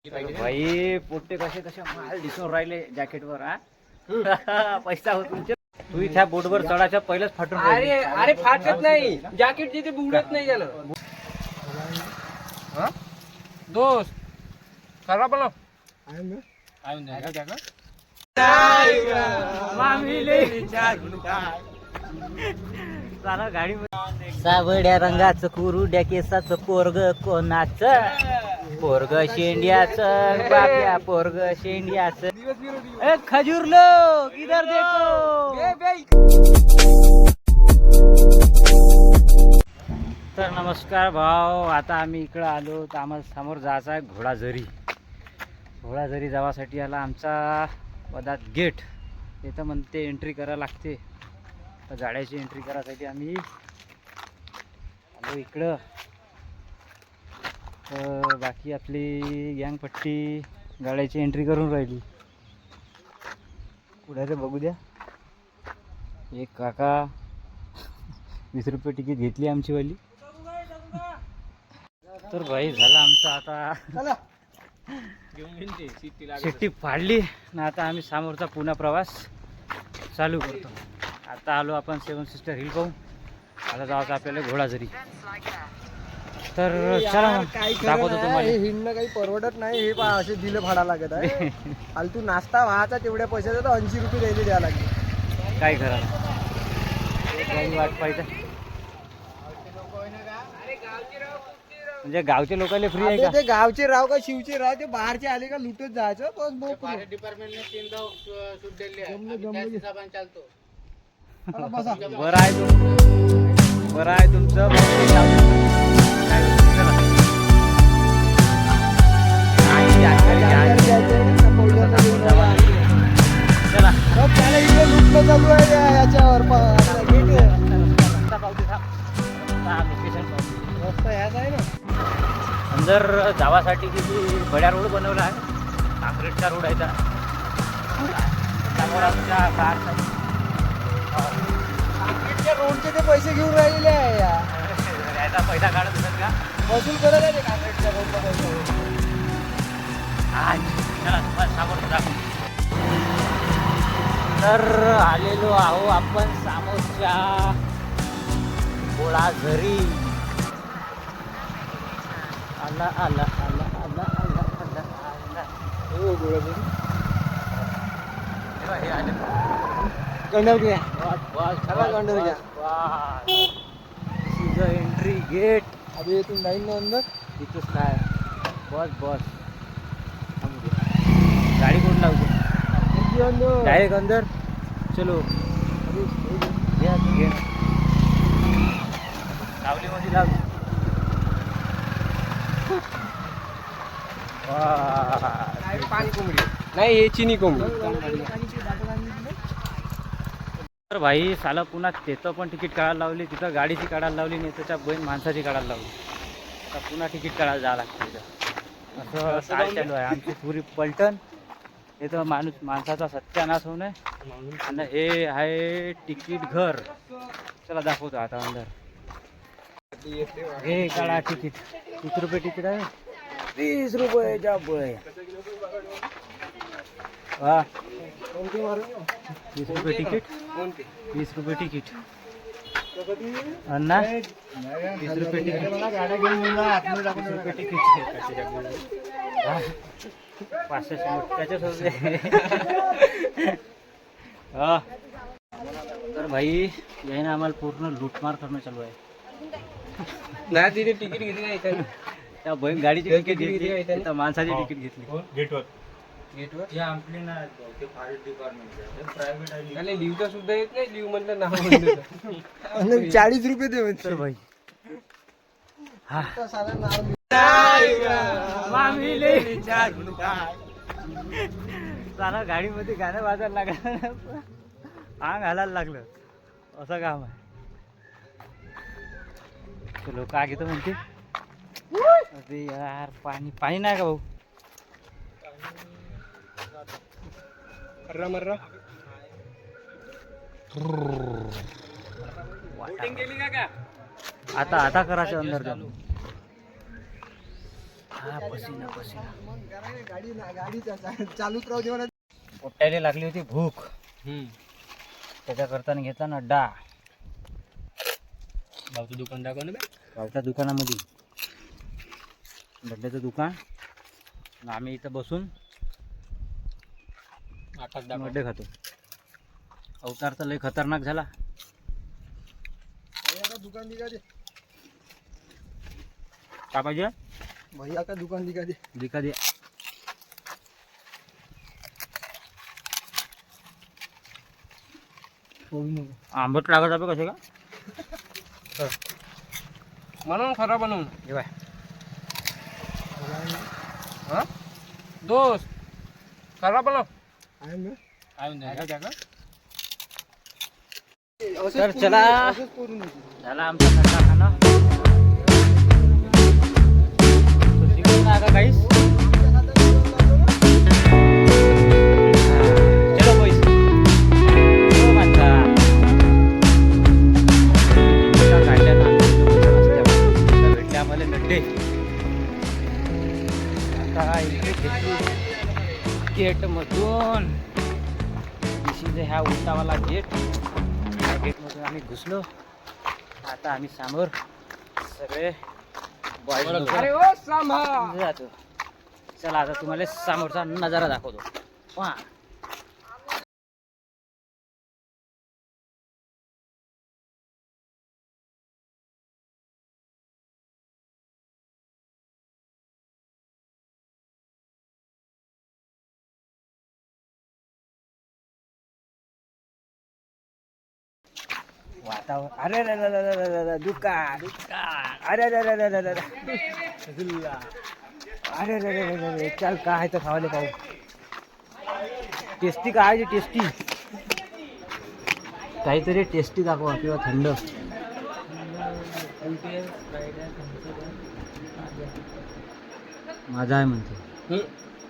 भाई पोट्टे कसे कसे माल दिसून राहिले जॅकेटवर हा पैसा होत तुमचे. तू इथे बोटवर चढायच्या पहिलेच फाटून अरे अरे फाटत नाही जॅकेट जिथे बुडत नाही त्यानं. दोस्त खरा पण गाडी सावड्या रंगाचं कुरुड्या केसाचं पोरग कोणाचं पोरग शेंड्याचं बाप्या पोरग शेंड्याचं खजूर लोक इधर देखो. तर नमस्कार भाऊ, आता आम्ही इकडं आलो तर आम्हाला समोर जायचं आहे घोडाझरी. घोडाझरी जावासाठी आला आमचा पदात गेट इथं म्हणते एंट्री करायला लागते. तर गाड्याची एंट्री करायसाठी आम्ही आलो इकडं. तर बाकी आपली गँगपट्टी गाड्याची एंट्री करून राहिली. कुठे ते बघू द्या. एक काका 20 रुपये तिकीट घेतली आमचीवाली. तर भाई झाला आमचा आता शिट्टी फाडली ना. आता आम्ही समोरचा पुन्हा प्रवास चालू करतो. आता आलो आपण 7 सिस्टर हिल पाहू. आता जायचं आपल्याला घोडाझरी. तर चला मग दाखवतो तुम्हाला. हिंडणं काही परवडत नाही. हे पहा असे दिलं भाडा लागत आहे. फालतू नाश्ता व्हायचा तेवढ्या पैशाचा तर 80 रुपये द्यायला द्यावं लागेल. काय करा वाट पाहिजे म्हणजे गावचे लोकांना फ्री आहे का? ते गावचे राव का शिवचे राव ते बाहेरचे आले का लुटत जायचं. बस बरं आहे बरं आहे तुमचं. चला त्याला इकडे लुटणं चालू आहे याच्यावर. रस्ता ह्याच आहे ना. अंदर जावासाठी किती बड्या रोड बनवला आहे. काँक्रीटचा रोड आहे. त्यामुळे आमच्या कारचा रोडचे ते पैसे घेऊन राहिलेले आहे याचा पैसा काढत असेल का? वसूल करत आहे ते काँक्रीटच्या रोडचा पैसा. चला तुम्हाला समोर दाखवू. तर आलेलो आहो आपण समोरच्या घोडाझरी. आला आला आला आला आला आला आला. हो घोडाझरी हे आले गंडर घ्या. Entry gate. अभी इथून जाईन ना अंदर. तिथंच काय बस बस गाडी कोण लावतो डायरेक्ट अंदर. चलो सावलीमध्ये लावली. पाणी कोंबडी नाही हे चिनी कोंबडी. तर भाई साला पुन्हा त्याचं पण तिकीट काढायला लावली. तिथं गाडीची काढायला लावली नाही त्याच्या बहीण माणसाची काढायला लावली. तर पुन्हा तिकीट काढायला जावं लागतं तिथं. असं काय चालू आहे आमची पुरी पलटण. इथं माणसाचा सत्यानाश होऊ नये. आणि हे आहे तिकीट घर. चला दाखवतो आता अंदर. हे काढा तिकीट. किती रुपये तिकीट आहे? 20 रुपये जाबोय. वा 20 रुपये तिकीट. 20 रुपये तिकीट. अण्णा 20 रुपये तिकीट. 20 रुपये तिकीट. 500 त्याच्यासोबत. तर भाई याने आम्हाला पूर्ण लूटमार करणं चालू आहे. नाही तिथे तिकीट घेतली नाही. त्या बहीण गाडीची तिकीट घेतली. त्या माणसाची तिकीट घेतली गेटवर. लिव्हचा सुद्धा येत नाही. लिव्ह म्हणलं नाव 40 रुपये दे. तर भाई साला गाडीमध्ये गाणं वाजायला लागलं. आंग हालायला लागलं. असं काम आहे. चलो का घेतो म्हणते. अरे यार पाणी पाणी नाही का भाऊ? मर्रा आता आता करायचं अंदर जाऊन. हा पसीना पसीना. गाडी चालूच राहू दे म्हणा. पोट्याला लागली होती भूक. त्याच्या करताना घेतला ना अड्डा. भाऊचं दुकान दाखव ना बे. गावच्या दुकानामध्ये बड्ड्याचं दुकान. आणि आम्ही इथं बसून आकाश दाखव. बड्डे खातो. अवतार तर लय खतरनाक झाला. भैया का दुकान दिखा दे. काय पाहिजे भैया का दुकान दिखा दे. दिका दे. आंबट लागत आहे कसे का म्हणून खरा बनवून हे बाय. हा दोस्त खरा बनव. आहे ना? असंच तर करून- चला. असंच करून येते. झाला आमचा थंडा खाणं. तो तिकडून आला काहीच. चलो boys. चलो माणसा. त्या काढल्या ना त्या भेटले आम्हाला नड्डे. आता इकडे घेतली गेट मधून. ह्या उलटावाला गेट. या गेटमधून आम्ही घुसलो. आता आम्ही समोर सगळे बॉयज अरे ओ सांभा. जातो. चला आता तुम्हाला समोरचा नजारा दाखवतो. पहा. वातावरण. अरे रे रे रे रे रे रे दुकान दुकान. अरे रे रे रे रे रे रसगुल्ला. अरे रे रे रे रे चल काय आहे तर खावाले पाहू. टेस्टी काय आहे टेस्टी. काहीतरी टेस्टी दाखवा किंवा थंड. माझा आहे म्हणते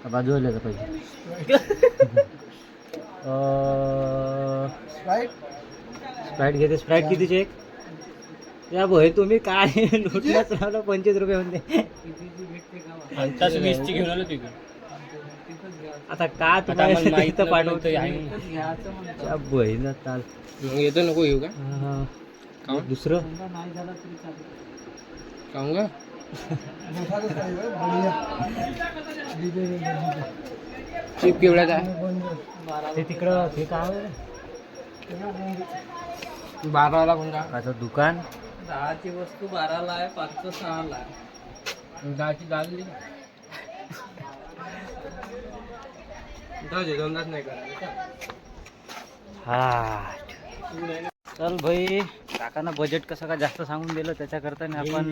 का बाजूला पाहिजे. Right? स्प्राईट घेते. स्प्राईट कितीचे एक. या भाई तुम्ही काय लुटल्याच राहिलं. 25 रुपये म्हणते. 20 ची घेऊन आलो तिकडे. आता का आता तुम्हाला आम्हाला माहित इथं नव्हतं पाठवतो. आहे. त्या बहिणा ताल. मग येतो नको येऊ का हा. काहून? दुसरं काहून का मोठाच पाहिजे, बढिया. चिप केवढ्याचा आहे. ते तिकडं ते काय आहे? 12ला कोणता. माझं दुकान. 10ची वस्तू 12ला आहे, 5चं 6ला आहे. 10ची झाली. दोनदाच नाही करा. हा चल भाई. काकानं बजेट कसं का जास्त सांगून दिलं त्याच्याकरता आपण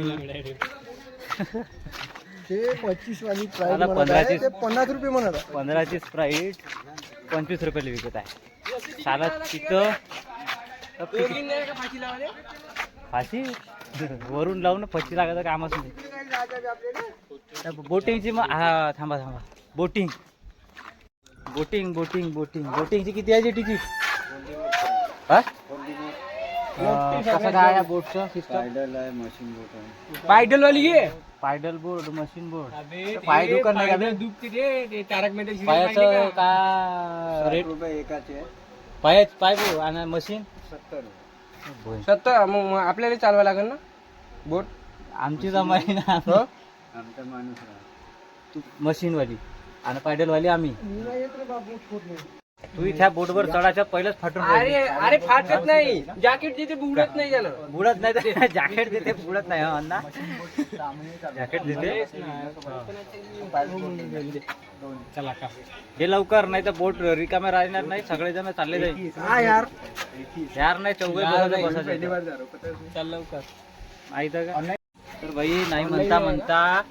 ते 25 वाली प्राइस मला म्हणत आहे, 15ची ते 50 रुपये म्हणत आहे. 15ची स्प्राईट 25 रुपयाला विकत आहे. साला तिथं फाशी वरून लावून फची लागायचं कामच नाही. बोटिंगची मग हा थांबा थांबा. बोटिंग बोटिंग बोटिंग बोटिंग बोटिंगची किती आहे तिकीट. हा कसं काय बोटचं सिस्टम. पायडल वाली घे. Pedal board machine board. पाय दुकान नाही का बे? दुखते ते तारक मेहता पायाचं का रेट एकाचे पायाच पाय बो आणि मशीन 70. 70. मग आपल्याला चालवा लागेल ना बोट. आमची जमाई ना. आमचा माणूस मशीन वाली आणि पायडल वाली आम्ही. मी नाही येत रे बाबू, होत नाही. तू इथ्या बोटवर चढायच्या पहिलेच फाटून अरे अरे फाटत नाही. जॅकेट जिथे बुडत नाही त्यानं. बुडत नाही तर जॅकेट देते. बुडत नाही हो अण्णा. जॅकेट देते. चला का हे लवकर नाही तर बोट रिकाम्या राहणार नाही. सगळेजण चालले जाईल. हा यार, यार नाही चौघे बसायचं. चल लवकर. माहित आहे का. तर भाई नाही म्हणता म्हणता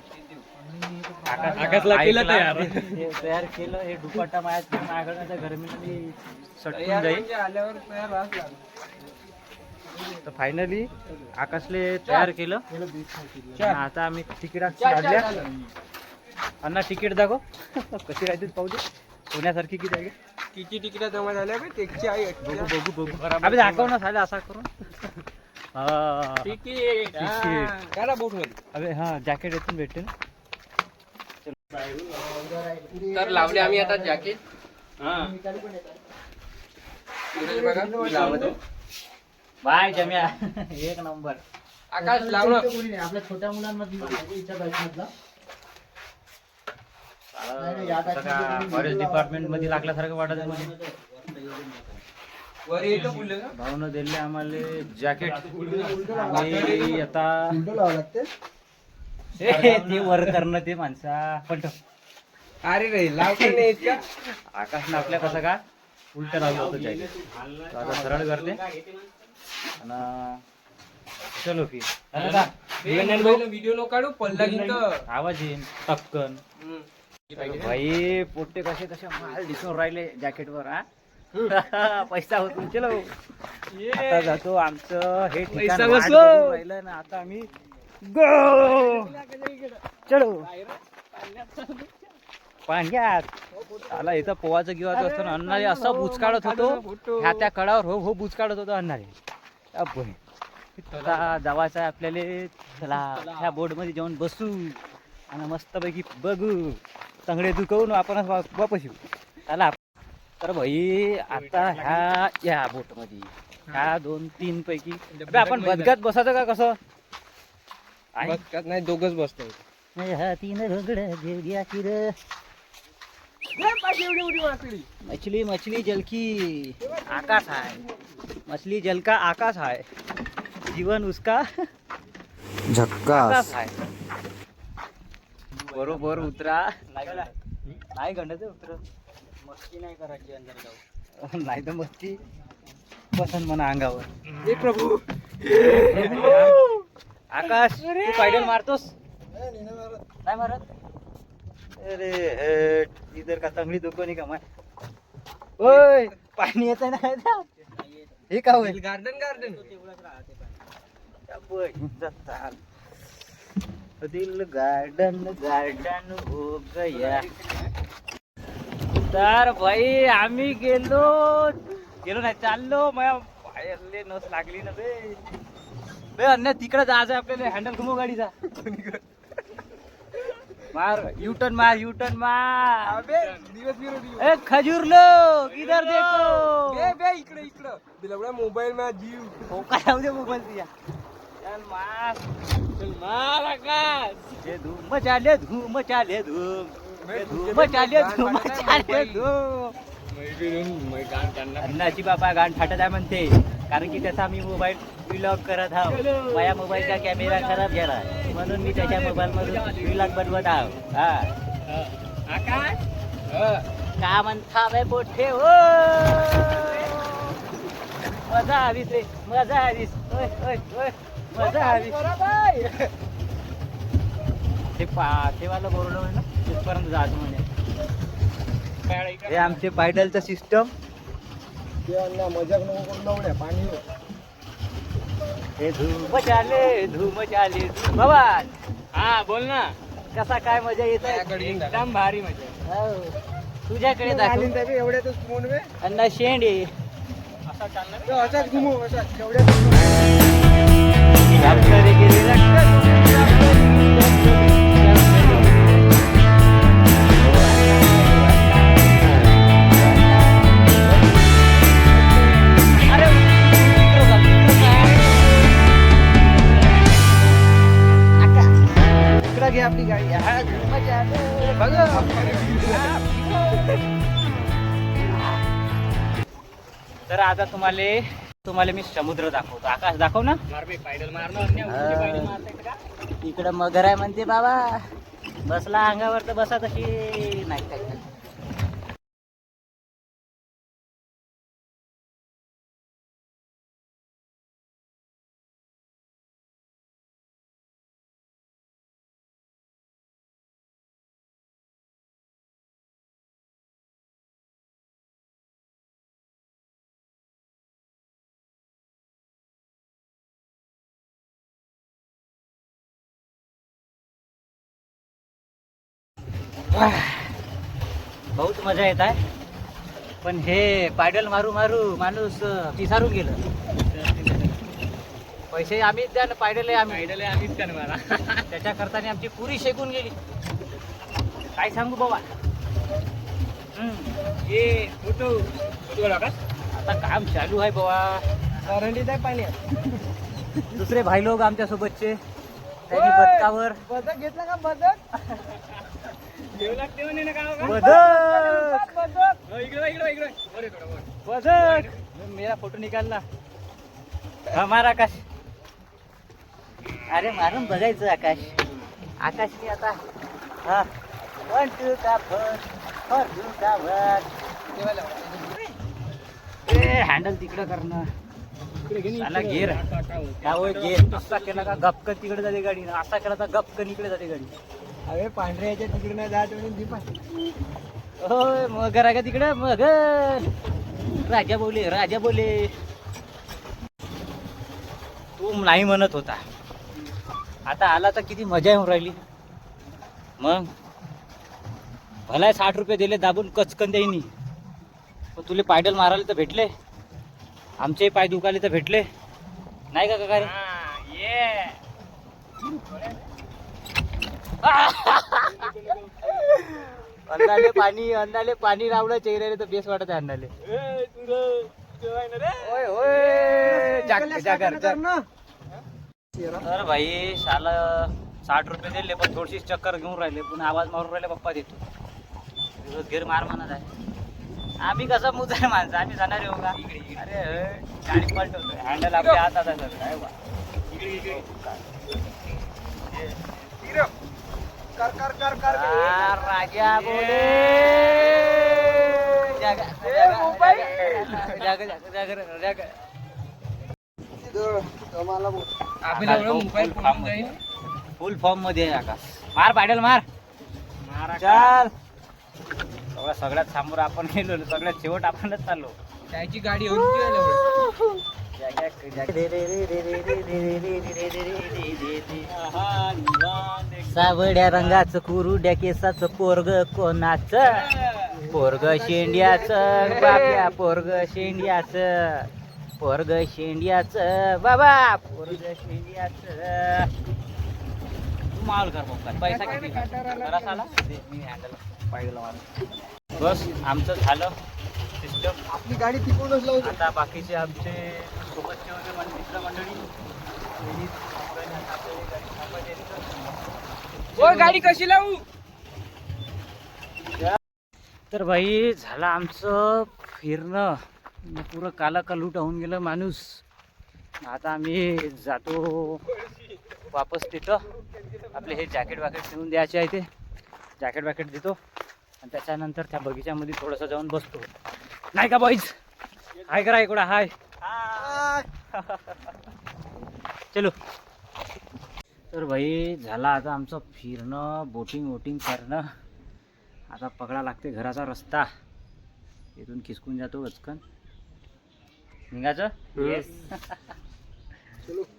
आकाशला केलं तयार. हे तयार केलं. हे दुपट्टा माझ्याकडे गरमीमध्ये सटकून जाईल. आल्यावर तयार राहत लागलं. तर फायनली आकाशले तयार केलं. आणि आता आम्ही तिकीट काढल्या. अण्णा तिकीट दाखव कशी राहते पाहू दे. सोन्यासारखी किती आहे. किती तिकीट जमा झाल्या बे. त्याची आई बघू बघू बघू. अबे दाखव ना साले असा करून. हा तिकीट तिकीट. करा बोट मध्ये. अबे हा जॅकेट इथून भेटते ना. तर लावले आम्ही आता जॅकेट बाय जम्या एक नंबर. आकाश लावलं आपल्या छोट्या मुलांमध्ये फॉरेस्ट डिपार्टमेंट मध्ये लागल्यासारखं वाटत आहे मला. वर येतं बोलले का भाऊनं दिले आम्हाला जॅकेट आणि आता लावा लागते. ते वर करणं ते माणसा पण अरे रे लावता नाही येत का आकाशनं आपल्या कसं का उलट लावलं होतं जॅकेट. तो आता सरळ करते आणि चलो फिर व्हिडिओ नो काढू पडला की आवाज येईन टपकन. भाई पोट्टे कसे कसे माल दिसून राहिले जॅकेट वर. हा पैसा होतो. चलो आता जातो आमचं हे ठिकाण पैसा वाट बसलो. बघून राहिलं ना. आता आम्ही गो चलो पाण्यात आला. इथं पोवाचं गिवाचं असतं ना. अन्नारे असं बुचकाळत होतो ह्या त्या कडावर. हो हो बुचकाळत होतो अन्नारे. आता जावायचं आहे आपल्याला. चला ह्या बोर्ड मध्ये जाऊन बसू आणि मस्तपैकी बघू. तंगडे दुखवून आपण वापस येऊ. चला. तर भाई आता ह्या या बोट मध्ये ह्या 2-3 पैकी आपण बदगात बसायचं का कसं नाही दोघच बसतो ह्या 3 रगड्या घेऊ द्या की रे. मछली मछली जल की आकाश आहे. मछली जल का आकाश आहे. जीवन उसका झक्कास. आकाश आहे. बरोबर उतरा. नाही गंडायचं उतरत. मस्ती नाही करायची अंदर जाऊ. नाही तर मस्ती पसंत म्हणा अंगावर. हे प्रभू आकाश तू पायडल मारतोस नाही मारत. अरे हेट इधर का तंगडी दुखवणी का माय. ओय पाणी येत ना. हे का होईल गार्डन दिल गार्डन गार्डन हो गया. तर भाई आम्ही गेलो नाही चाललो. माझ्या पायाले नस लागली ना बे. अन्य तिकडे जायचं आपल्याला. हँडल घुमव गाडीचा. मार युटर्न मार युटर्न मार. ए खजूर लोग इधर देखो. इकडं बिलवडा मोबाईल मा जीव हो काय जाऊ दे मोबाईल तुझ्या. चल मार आकाश. जे धूम चाले धूम चाले धूम. धूम चाले धूम चाले धूम. अन्नाची बाबा गाण फाटत आहे म्हणते. कारण की त्याचा मी मोबाईल व्लॉग करत आहो. माझ्या मोबाईलचा कॅमेरा खराब झाला म्हणून मी त्याच्या मोबाईल मधून व्लॉग बनवत आहो. हा आकाश का म्हणता बे मोठे हो. मजा आलीस रे मजा आलीस. मजा आलीस. ते पाठेवाला बोलवलं ना तिथपर्यंत जायचं म्हणजे. हे आमचे पायडलचं सिस्टम. मजाक नको करून लावड्या पाणी. हे धूम चाले बाबा. हा बोल ना. कसा काय मजा येत आहे. एकदम भारी मजा. तुझ्याकडे दाखव एवढ्यातच फोन वे अण्णा शेंडे असाच घुमव असाच एवढ्यात. घे आपली गाडी. तर आता तुम्हाला मी समुद्र दाखवतो. आकाश दाखव ना. इकडं मगर आहे म्हणते बाबा. बसला अंगावर तर बसा तशी नाही काय. बहुत मजा येत आहे. पण हे पायडल मारू मारू माणूस पिसारून गेलं. पैसे आम्हीच द्या ना. पायडल आम्हीच द्या ना. त्याच्या करताना आमची पुरी शेकून गेली. काय सांगू बाबा. ये फोटो आता काम चालू आहे बाबा. करंडीत आहे पाण्यात. दुसरे भाई लोक आमच्या सोबतचे त्यांनी बदकावर बदक घेतला का बदक? बदक मेरा फोटो निकालला. हमारा आकाश. अरे मारून बघायचं आकाश. आकाशने आता हा 1 2 का फर 2 का वर. हँडल तिकडं करणं साला गेर का होय गेर. असा केला का गपकन तिकडे जाते गाडी, असा केला तर गपकन इकडे जाते गाडी. अरे पांढऱ्या याच्या तिकडे नाही जात म्हणून दीपा. होय मगर आहे का तिकडं मगर. राजा बोले तू नाही म्हणत होता, आता आला तर किती मजा येऊन राहिली. मग भलाय 60 रुपये दिले दाबून कचकन देईनी, पण तुले पायडल मारायला तर भेटले, आमचे पाय दुखाले तर भेटले नाही का काका रे. अंदाले पाणी लावलं चेहऱ्याला तर बेस वाटत आहे अंदाले. तर भाई शाला 60 रुपये दिले पण थोडीशी चक्कर घेऊन राहिले, पण आवाज मारून राहिले पप्पा देतो. दिवस घेर मार म्हणत आहे. आम्ही कसं मुजाय माणसं, आम्ही जाणार आहे का. अरे गाडी पलटवतो, हँडल आपल्या हातात आहे सगळं. आहे बा. राजा बोले फुल फॉर्म मध्ये आहे आकाश. मार पायडल मार चाल. सगळ्यात समोर आपण गेलो, सगळ्यात शेवट आपणच चाललो. त्याची गाडी सावड्या रंगाचं कुरुड्या केसाचं पोरग कोणाचं. पोरग शेंड्याचं बाप्या, पोरग शेंड्याचं, पोरग शेंड्याचं बाबा, पोरग शेंड्याचं. तू माल कर बघ, पैसा किती जरा साला दे, मी हँडल पाहिलं मार. बस आमचं झालं सिस्टम. आपली गाडी तिकडूनच लावतो. आता बाकीचे आमचे सोबतचे होते मित्रमंडळी. गाडी कशी लावू. तर भाई झालं आमचं फिरणं, पुरं काला लूट होऊन गेलं माणूस. आता आम्ही जातो वापस तिथं. आपले हे जॅकेट वॅकेट ठेवून द्यायचे आहे, ते जॅकेट वॅकेट देतो आणि त्याच्यानंतर त्या बगीच्यामध्ये थोडंसं जाऊन बसतो. नाही का बॉईज. हाय करा इकडं. हाय चलो. तर भाई झाला आता आमचं फिरणं, बोटिंग करणं. आता पकडा लागते घराचा रस्ता. इथून खिसकून जातो गचकन निघायचं.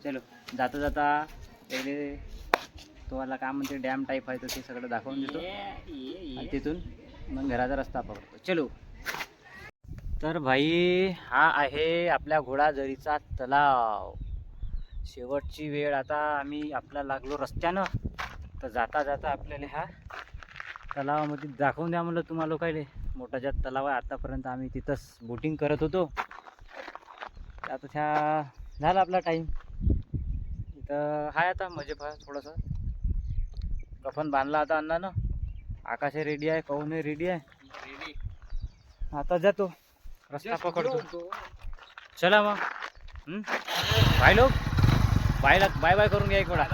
चलो जाता जाता पहिले तो वाला काम म्हणते डॅम टाईप आहे, तर ते सगळं दाखवून देतो आणि तिथून मग घराचा रस्ता पकडतो. चलो. तर भाई हा आहे आपल्या घोडाझरीचा तलाव. शेवटची वेळ आता. आम्ही आपला लागलो रस्त्यानं, तर जाता जाता आपल्याला ह्या तलावामध्ये दाखवून द्या म्हणलं तुम्हाला लोकायले. मोठा ज्यात तलाव आहे, आतापर्यंत आम्ही तिथंच बोटिंग करत होतो. आता त्या झाला आपला टाईम. इथं हाय आता मजे पहा थोडंसं. कफन बांधला आता अण्णानं. आकाश रेडी आहे, कौन रेडी आहे. आता जातो रस्ता पकडतो. चला मग भाई लोक बाय बाय करून घ्या एक वेळा.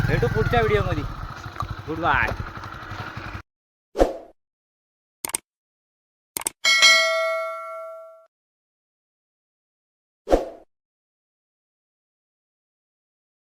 भेटू पुढच्या व्हिडिओमध्ये. Good bye.